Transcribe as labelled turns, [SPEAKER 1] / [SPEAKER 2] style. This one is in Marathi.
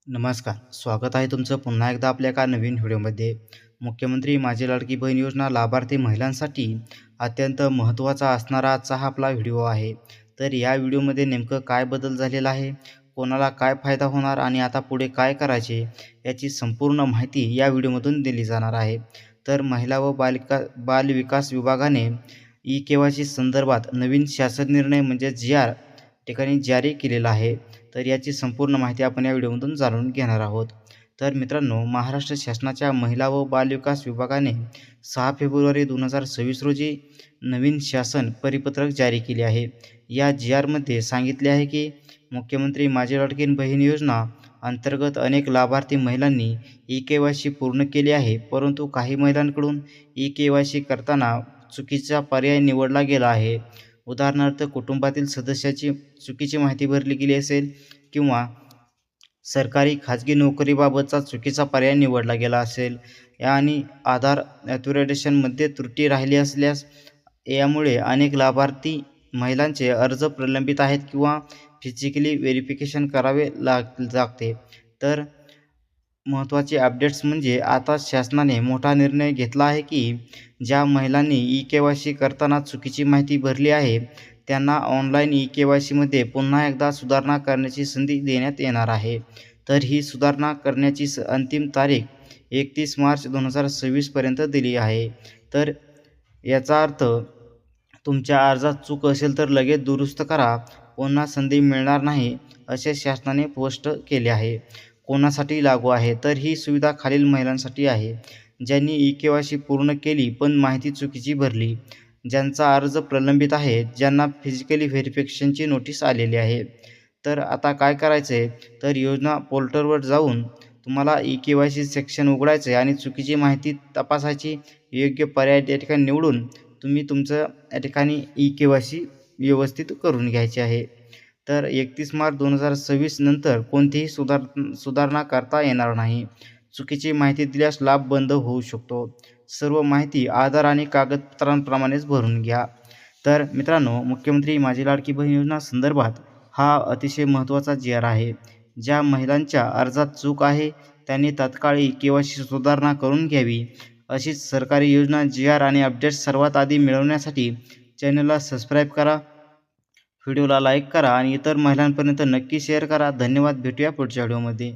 [SPEAKER 1] नमस्कार. स्वागत आहे तुमचं पुन्हा एकदा आपल्या एका नवीन व्हिडिओमध्ये. मुख्यमंत्री माझी लाडकी बहीण योजना लाभार्थी महिलांसाठी अत्यंत महत्त्वाचा असणारा आजचा हा आपला व्हिडिओ आहे. तर या व्हिडिओमध्ये नेमकं काय बदल झालेला आहे, कोणाला काय फायदा होणार आणि आता पुढे काय करायचे याची संपूर्ण माहिती या व्हिडिओमधून दिली जाणार आहे. तर महिला व बालविकास विभागाने ई-के-वाय-सी संदर्भात नवीन शासन निर्णय म्हणजे जी-आर ठिकाणी जारी केलेला आहे. तर याची संपूर्ण माहिती आपण या व्हिडिओमधून जाणून घेणार आहोत. तर मित्रांनो, महाराष्ट्र शासनाच्या महिला व बालविकास विभागाने 6 फेब्रुवारी 2026 रोजी नवीन शासन परिपत्रक जारी केले आहे. या जी-आरमध्ये सांगितले आहे की मुख्यमंत्री माझी लाडकी बहीण योजना अंतर्गत अनेक लाभार्थी महिलांनी ई-के-वाय-सी पूर्ण केली आहे, परंतु काही महिलांकडून ई-के-वाय-सी करताना चुकीचा पर्याय निवडला गेला आहे. उदाहरणार्थ, कुटुंबातील सदस्याची चुकीची माहिती भरली गेली असेल किंवा सरकारी खाजगी नोकरीबाबतचा चुकीचा पर्याय निवडला गेला असेल आणि आधार ॲथोरिटेशनमध्ये त्रुटी राहिली असल्यास यामुळे अनेक लाभार्थी महिलांचे अर्ज प्रलंबित आहेत किंवा फिजिकली व्हेरिफिकेशन करावे लागते. तर महत्त्वाचे अपडेट्स म्हणजे आता शासनाने मोठा निर्णय घेतला आहे की ज्या महिलांनी ई-के-वाय-सी करताना चुकीची माहिती भरली आहे त्यांना ऑनलाईन ई-के-वाय-सीमध्ये पुन्हा एकदा सुधारणा करण्याची संधी देण्यात येणार आहे. तर ही सुधारणा करण्याची अंतिम तारीख 31 मार्च 2026 पर्यंत दिली आहे. तर याचा अर्थ तुमच्या अर्जात चूक असेल तर लगेच दुरुस्त करा, पुन्हा संधी मिळणार नाही, असे शासनाने स्पष्ट केले आहे. कोणासाठी लागू आहे? तर ही सुविधा खालील महिलांसाठी आहे: ज्यांनी ई-के-वाय-सी पूर्ण केली पण माहिती चुकीची भरली, ज्यांचा अर्ज प्रलंबित आहे, ज्यांना फिजिकली व्हेरिफिकेशनची नोटीस आलेली आहे. तर आता काय करायचं आहे, तर योजना पोर्टलवर जाऊन तुम्हाला ई-के-वाय-सी सेक्शन उघडायचं आहे आणि चुकीची माहिती तपासायची. योग्य पर्याय त्या ठिकाणी निवडून तुम्ही तुमचं या ठिकाणी ई-के-वाय-सी व्यवस्थित करून घ्यायची आहे. तर 31 मार्च 2026 नंतर कोणतीही सुधारणा करता येणार नाही. चुकीची माहिती दिल्यास लाभ बंद होऊ शकतो. सर्व माहिती आधार आणि कागदपत्रांप्रमाणेच भरून घ्या. तर मित्रांनो, मुख्यमंत्री माझी लाडकी बहीण योजना संदर्भात हा अतिशय महत्त्वाचा जी-आर आहे. ज्या महिलांच्या अर्जात चूक आहे त्यांनी तात्काळ ई-के-वाय-सी सुधारणा करून घ्यावी. अशीच सरकारी योजना, जी-आर आणि अपडेट्स सर्वात आधी मिळवण्यासाठी चॅनलला सबस्क्राईब करा, व्हिडिओला लाईक करा आणि इतर महिलांपर्यंत नक्की शेअर करा. धन्यवाद. भेटूया पुढच्या व्हिडिओमध्ये.